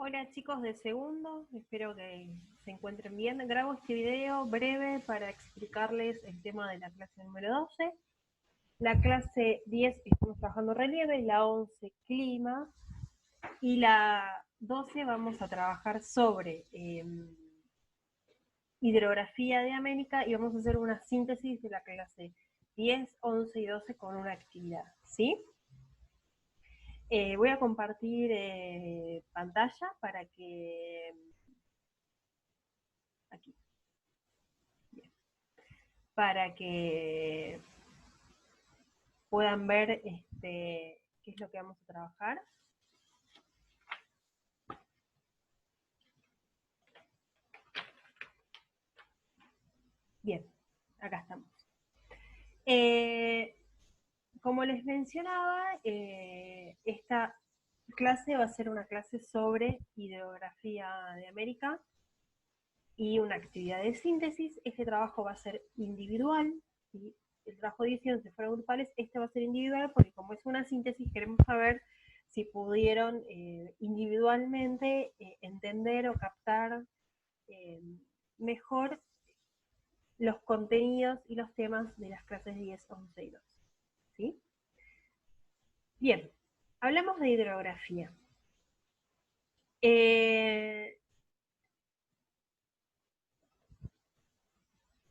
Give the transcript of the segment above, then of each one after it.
Hola chicos de segundo, espero que se encuentren bien. Grabo este video breve para explicarles el tema de la clase número 12. La clase 10 estamos trabajando relieve, la 11 clima y la 12 vamos a trabajar sobre hidrografía de América y vamos a hacer una síntesis de la clase 10, 11 y 12 con una actividad, ¿sí? Voy a compartir pantalla para que... Aquí. Bien. Para que puedan ver qué es lo que vamos a trabajar. Bien, acá estamos. Como les mencionaba, esta clase va a ser una clase sobre hidrografía de América y una actividad de síntesis. Este trabajo va a ser individual, ¿sí? El trabajo de edición, si fueran grupales, este va a ser individual porque como es una síntesis, queremos saber si pudieron individualmente entender o captar mejor los contenidos y los temas de las clases 10, 11 y 12. ¿Sí? Bien, hablamos de hidrografía.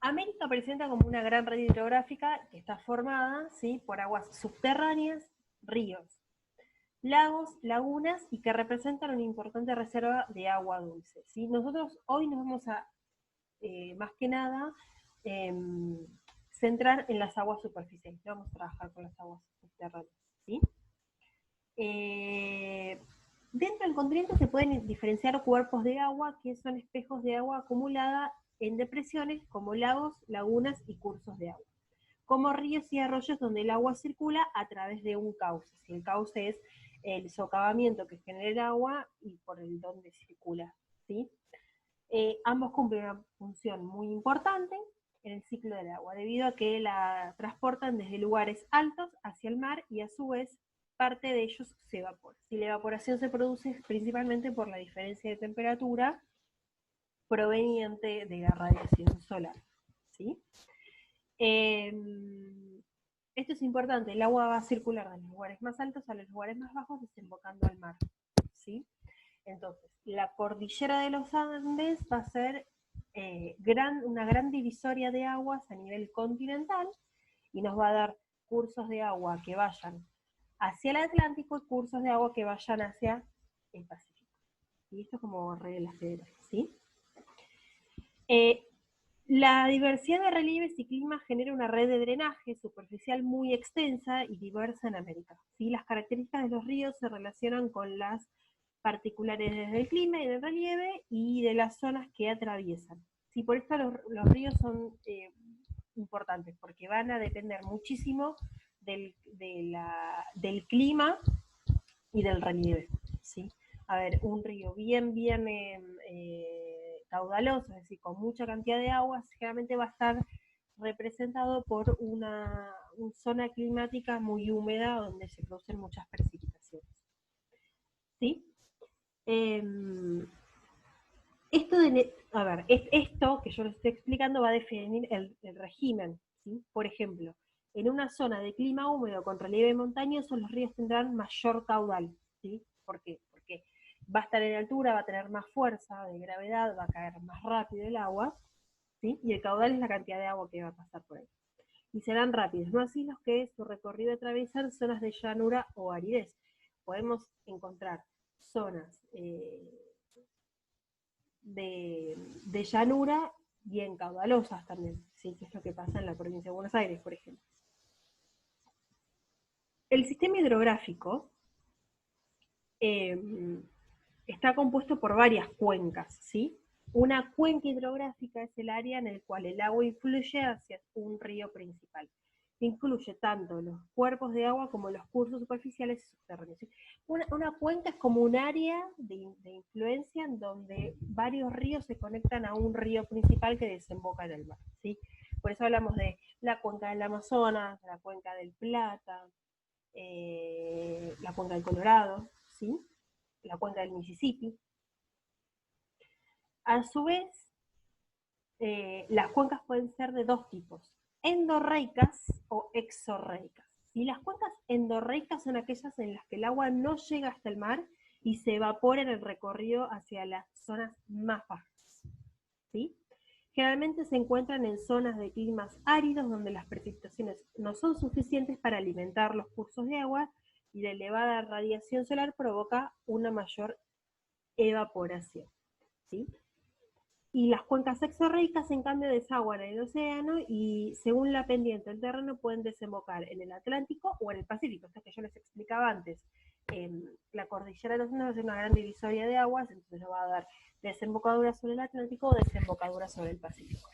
América presenta como una gran red hidrográfica que está formada, ¿sí?, por aguas subterráneas, ríos, lagos, lagunas y que representan una importante reserva de agua dulce, ¿sí? Nosotros hoy nos vamos a, más que nada, centrar en las aguas superficiales. Vamos a trabajar con las aguas subterráneas, ¿sí? Dentro del continente se pueden diferenciar cuerpos de agua que son espejos de agua acumulada en depresiones como lagos, lagunas y cursos de agua, como ríos y arroyos donde el agua circula a través de un cauce. Si el cauce es el socavamiento que genera el agua y por el donde circula, ¿sí? Ambos cumplen una función muy importante en el ciclo del agua, debido a que la transportan desde lugares altos hacia el mar y a su vez parte de ellos se evapora. Si la evaporación se produce principalmente por la diferencia de temperatura proveniente de la radiación solar, ¿sí? Esto es importante, el agua va a circular de los lugares más altos a los lugares más bajos desembocando al mar, ¿sí? Entonces, la cordillera de los Andes va a ser una gran divisoria de aguas a nivel continental y nos va a dar cursos de agua que vayan hacia el Atlántico y cursos de agua que vayan hacia el Pacífico. Y esto es como reglas generales, ¿sí? La diversidad de relieves y climas genera una red de drenaje superficial muy extensa y diversa en América, ¿sí? Las características de los ríos se relacionan con las particularidades del clima y del relieve y de las zonas que atraviesan. ¿Sí? Por esto los ríos son importantes, porque van a depender muchísimo del clima y del relieve, ¿sí? A ver, un río bien caudaloso, es decir, con mucha cantidad de agua, generalmente va a estar representado por una zona climática muy húmeda donde se producen muchas precipitaciones, ¿sí? Esto que yo les estoy explicando va a definir el régimen, ¿sí? Por ejemplo, en una zona de clima húmedo con relieve montañoso, los ríos tendrán mayor caudal, ¿sí? ¿Por qué? Porque va a estar en altura, va a tener más fuerza de gravedad, va a caer más rápido el agua, ¿sí? Y el caudal es la cantidad de agua que va a pasar por ahí. Y serán rápidos, no así los que su recorrido atraviesan zonas de llanura o aridez. Podemos encontrar zonas de llanura bien caudalosas también, ¿sí? Que es lo que pasa en la provincia de Buenos Aires, por ejemplo. El sistema hidrográfico está compuesto por varias cuencas, ¿sí? Una cuenca hidrográfica es el área en el cual el agua influye hacia un río principal. Incluye tanto los cuerpos de agua como los cursos superficiales y subterráneos. Una cuenca es como un área de influencia en donde varios ríos se conectan a un río principal que desemboca en el mar, ¿sí? Por eso hablamos de la cuenca del Amazonas, la cuenca del Plata, la cuenca del Colorado, ¿sí? La cuenca del Mississippi, A su vez, las cuencas pueden ser de dos tipos, endorreicas o exorreicas. Y las cuencas endorreicas son aquellas en las que el agua no llega hasta el mar y se evapora en el recorrido hacia las zonas más bajas. ¿Sí? Generalmente se encuentran en zonas de climas áridos donde las precipitaciones no son suficientes para alimentar los cursos de agua y la elevada radiación solar provoca una mayor evaporación. ¿Sí? Y las cuencas exorreicas, en cambio, desaguan en el océano y según la pendiente del terreno pueden desembocar en el Atlántico o en el Pacífico. Esto que yo les explicaba antes. La cordillera de los Andes va a ser una gran divisoria de aguas, entonces nos va a dar desembocadura sobre el Atlántico o desembocadura sobre el Pacífico.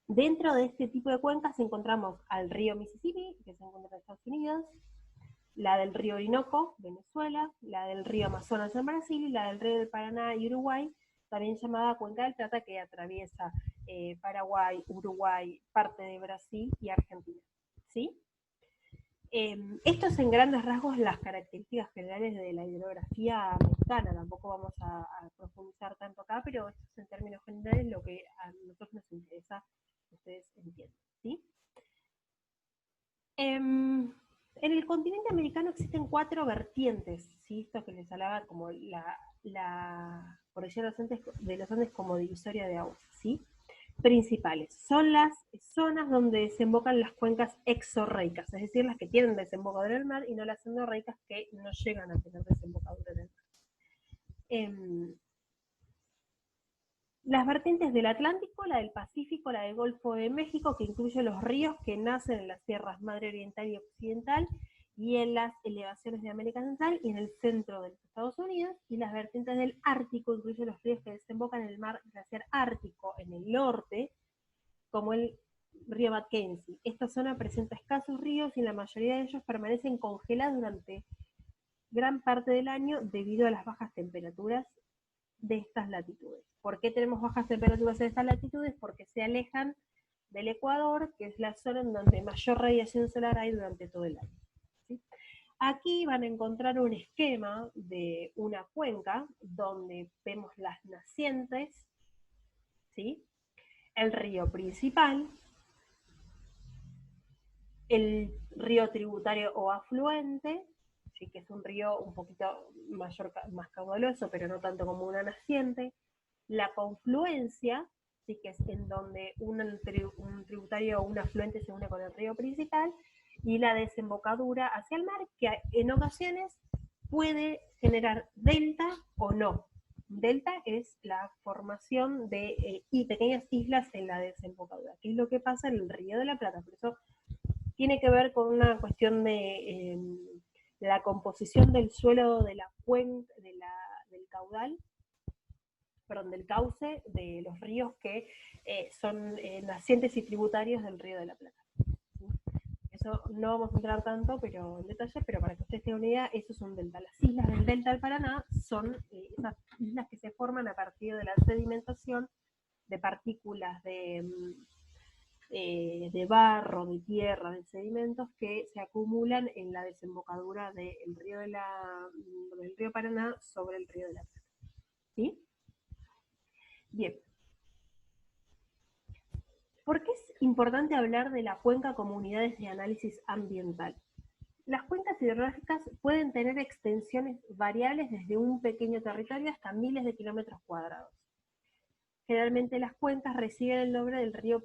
Dentro de este tipo de cuencas encontramos al río Mississippi, que se encuentra en Estados Unidos, la del río Orinoco, Venezuela, la del río Amazonas en Brasil y la del río del Paraná y Uruguay, también llamada Cuenca del Plata, que atraviesa Paraguay, Uruguay, parte de Brasil y Argentina. ¿Sí? Esto es en grandes rasgos las características generales de la hidrografía mexicana. Tampoco vamos a profundizar tanto acá, pero esto es en términos generales lo que a nosotros nos interesa que ustedes entiendan. ¿Sí? En el continente americano existen 4 vertientes, ¿sí? Esto que les hablaba como la cordillera de los Andes como divisoria de aguas, ¿sí? Principales. Son las zonas donde desembocan las cuencas exorreicas, es decir, las que tienen desembocadura en el mar y no las endorreicas que no llegan a tener desembocadura en el mar. Las vertientes del Atlántico, la del Pacífico, la del Golfo de México, que incluye los ríos que nacen en las tierras Madre Oriental y Occidental y en las elevaciones de América Central y en el centro de los Estados Unidos, y las vertientes del Ártico, incluye los ríos que desembocan en el mar glaciar Ártico en el norte, como el río Mackenzie. Esta zona presenta escasos ríos y la mayoría de ellos permanecen congelados durante gran parte del año debido a las bajas temperaturas de estas latitudes. ¿Por qué tenemos bajas temperaturas en estas latitudes? Porque se alejan del Ecuador, que es la zona en donde mayor radiación solar hay durante todo el año. ¿Sí? Aquí van a encontrar un esquema de una cuenca donde vemos las nacientes, ¿sí? El río principal, el río tributario o afluente, ¿sí? Que es un río un poquito más caudaloso, pero no tanto como una naciente, la confluencia, ¿sí? Que es en donde un tributario o un afluente se une con el río principal, y la desembocadura hacia el mar, que en ocasiones puede generar delta o no. Delta es la formación de pequeñas islas en la desembocadura, que es lo que pasa en el Río de la Plata. Por eso tiene que ver con una cuestión de la composición del suelo de la cuenca, del caudal, perdón, del cauce de los ríos que son nacientes y tributarios del Río de la Plata. ¿Sí? Eso no vamos a entrar tanto pero en detalle, pero para que ustedes tengan una idea, eso es un delta. Las islas del delta del Paraná son esas islas que se forman a partir de la sedimentación de partículas de barro, de tierra, de sedimentos que se acumulan en la desembocadura del río Paraná sobre el Río de la Plata. ¿Sí? Bien. ¿Por qué es importante hablar de la cuenca como unidades de análisis ambiental? Las cuencas hidrográficas pueden tener extensiones variables desde un pequeño territorio hasta miles de kilómetros cuadrados. Generalmente las cuencas reciben el nombre del río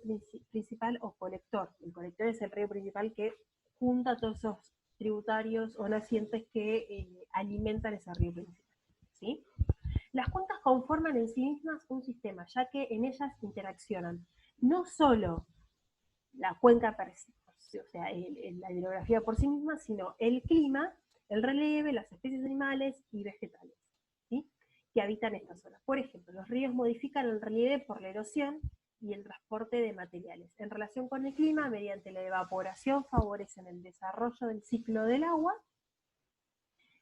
principal o colector. El colector es el río principal que junta todos esos tributarios o nacientes que alimentan ese río principal. ¿Sí? Las cuencas conforman en sí mismas un sistema, ya que en ellas interaccionan no solo la cuenca per se, o sea, la hidrografía por sí misma, sino el clima, el relieve, las especies animales y vegetales, ¿sí? Que habitan estas zonas. Por ejemplo, los ríos modifican el relieve por la erosión y el transporte de materiales. En relación con el clima, mediante la evaporación favorecen el desarrollo del ciclo del agua,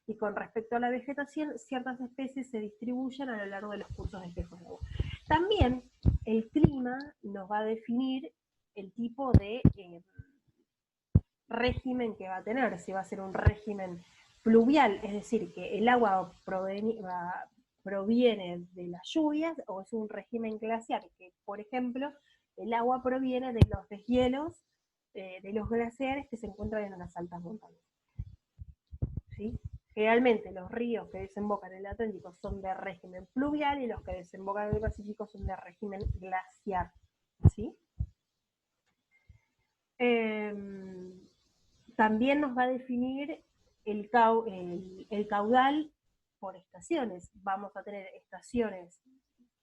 y con respecto a la vegetación, ciertas especies se distribuyen a lo largo de los cursos de espejos de agua. También el clima nos va a definir el tipo de régimen que va a tener, si va a ser un régimen fluvial, es decir, que el agua va a proviene de las lluvias o es un régimen glaciar, que por ejemplo el agua proviene de los deshielos de los glaciares que se encuentran en las altas montañas. ¿Sí? Generalmente los ríos que desembocan en el Atlántico son de régimen pluvial y los que desembocan en el Pacífico son de régimen glaciar. ¿Sí? También nos va a definir el caudal por estaciones. Vamos a tener estaciones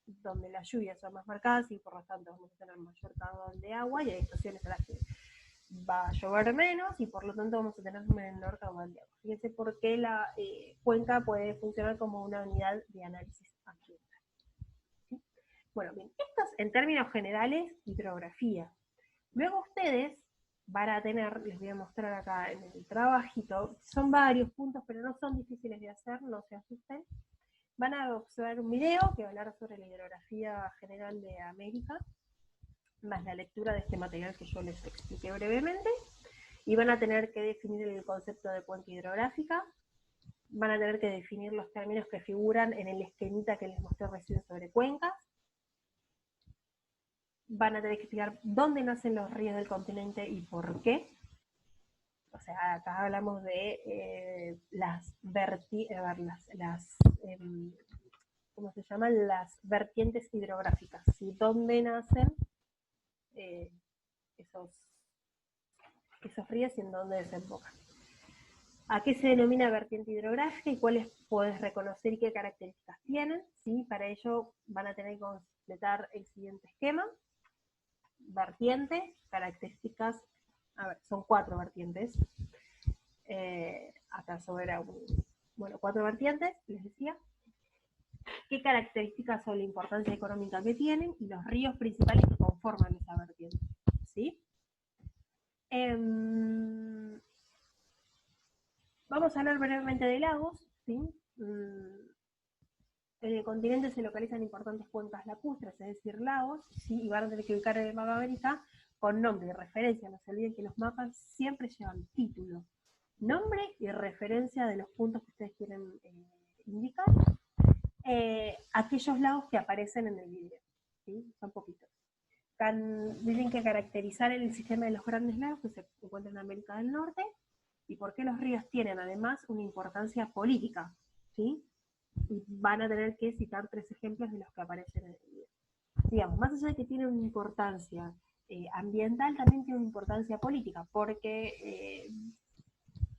donde las lluvias son más marcadas y por lo tanto vamos a tener mayor caudal de agua, y hay estaciones en las que va a llover menos y por lo tanto vamos a tener menor caudal de agua. Fíjense por qué la cuenca puede funcionar como una unidad de análisis ambiental. ¿Sí? Bueno, bien, esto es en términos generales hidrografía. Luego ustedes van a tener, les voy a mostrar acá en el trabajito, son varios puntos, pero no son difíciles de hacer, no se asusten. Van a observar un video que va a hablar sobre la hidrografía general de América, más la lectura de este material que yo les expliqué brevemente, y van a tener que definir el concepto de cuenca hidrográfica, van a tener que definir los términos que figuran en el esquemita que les mostré recién sobre cuencas, van a tener que explicar dónde nacen los ríos del continente y por qué. O sea, acá hablamos de ¿cómo se llaman? Las vertientes hidrográficas, ¿sí? ¿Dónde nacen esos ríos y en dónde desembocan? ¿A qué se denomina vertiente hidrográfica y cuáles puedes reconocer y qué características tienen? ¿Sí? Para ello van a tener que completar el siguiente esquema. Vertiente, características, a ver, son 4 vertientes. Acá sobre bueno, 4 vertientes, les decía. ¿Qué características son la importancia económica que tienen y los ríos principales que conforman esa vertiente? ¿Sí? Vamos a hablar brevemente de lagos. ¿Sí? En el continente se localizan importantes cuencas lacustres, es decir, lagos, ¿sí? Y van a tener que ubicar en el mapa América con nombre y referencia. No se olviden que los mapas siempre llevan título, nombre y referencia de los puntos que ustedes quieren indicar. Aquellos lagos que aparecen en el video, ¿sí? Son poquitos. Tienen que caracterizar el sistema de los grandes lagos que se encuentran en América del Norte y por qué los ríos tienen además una importancia política, ¿sí? Y van a tener que citar 3 ejemplos de los que aparecen en el video. Digamos, más allá de que tienen una importancia ambiental, también tienen una importancia política, porque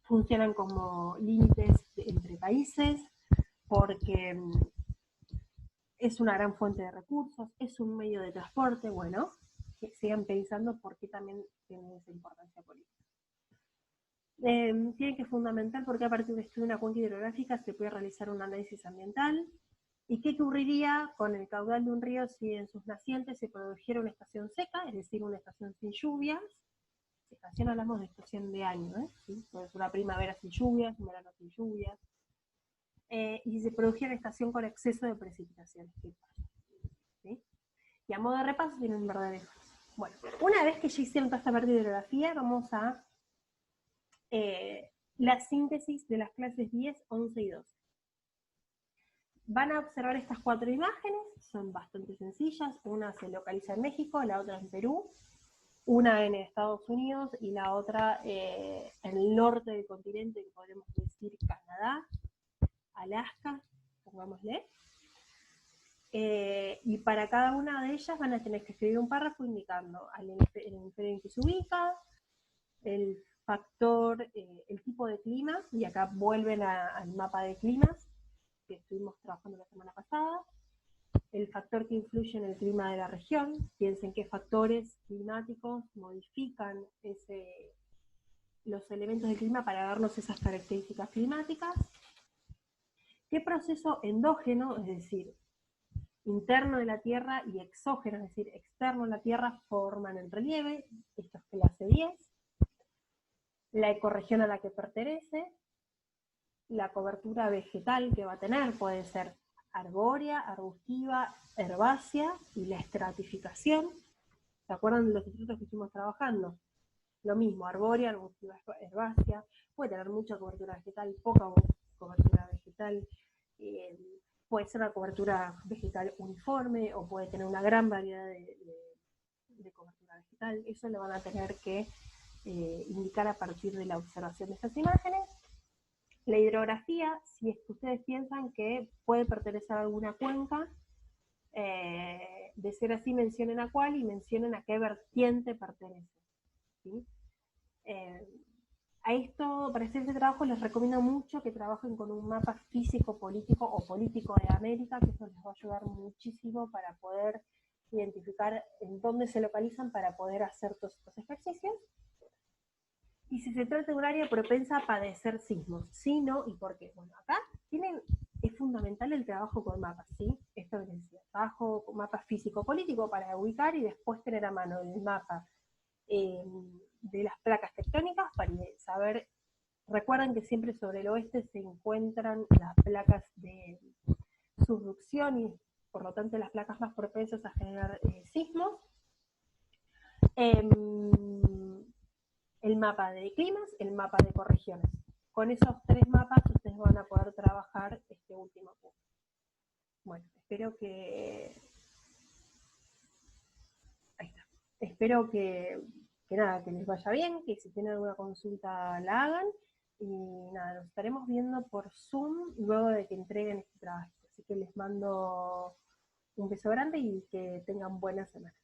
funcionan como límites entre países, porque es una gran fuente de recursos, es un medio de transporte, bueno, que sigan pensando por qué también tienen esa importancia política. Tienen que fundamentar por qué a partir de estudio de una cuenca hidrográfica se puede realizar un análisis ambiental, y qué ocurriría con el caudal de un río si en sus nacientes se produjera una estación seca, es decir, una estación sin lluvias. Estación hablamos de estación de año, ¿sí? Pues una primavera sin lluvias, un verano sin lluvias. Y si se produjera una estación con exceso de precipitaciones, ¿qué pasa? ¿Sí? Y a modo de repaso tienen un verdadero. Bueno, una vez que ya hicieron toda esta parte de hidrografía, vamos a la síntesis de las clases 10, 11 y 12. Van a observar estas 4 imágenes, son bastante sencillas. Una se localiza en México, la otra en Perú, una en Estados Unidos y la otra en el norte del continente, que podemos decir Canadá, Alaska, pongámosle. Y para cada una de ellas van a tener que escribir un párrafo indicando el hemisferio en que se ubica, el factor, el tipo de clima, y acá vuelven al mapa de climas que estuvimos trabajando la semana pasada, el factor que influye en el clima de la región, piensen qué factores climáticos modifican los elementos del clima para darnos esas características climáticas, qué proceso endógeno, es decir, interno de la Tierra, y exógeno, es decir, externo de la Tierra, forman el relieve, esto es clase 10, la ecorregión a la que pertenece, la cobertura vegetal que va a tener, puede ser arbórea, arbustiva, herbácea, y la estratificación. ¿Se acuerdan de los institutos que estuvimos trabajando? Lo mismo, arbórea, arbustiva, herbácea, puede tener mucha cobertura vegetal, poca cobertura vegetal, puede ser una cobertura vegetal uniforme o puede tener una gran variedad de cobertura vegetal. Eso lo van a tener que indicar a partir de la observación de estas imágenes. La hidrografía, si es que ustedes piensan que puede pertenecer a alguna cuenca, de ser así, mencionen a cuál y mencionen a qué vertiente pertenece. ¿Sí? A esto, para hacer este trabajo, les recomiendo mucho que trabajen con un mapa físico-político o político de América, que eso les va a ayudar muchísimo para poder identificar en dónde se localizan para poder hacer todos estos ejercicios. Y si se trata de un área propensa a padecer sismos, sí, no y por qué. Bueno, acá es fundamental el trabajo con mapas, ¿sí? Esto que les decía, trabajo con mapa físico-político para ubicar y después tener a mano el mapa de las placas tectónicas para saber. Recuerden que siempre sobre el oeste se encuentran las placas de subducción y por lo tanto las placas más propensas a generar sismos. El mapa de climas, el mapa de ecorregiones. Con esos tres mapas ustedes van a poder trabajar este último punto. Bueno, espero que... Ahí está. Espero que nada, que les vaya bien, que si tienen alguna consulta la hagan. Y nada, nos estaremos viendo por Zoom luego de que entreguen este trabajo. Así que les mando un beso grande y que tengan buena semana.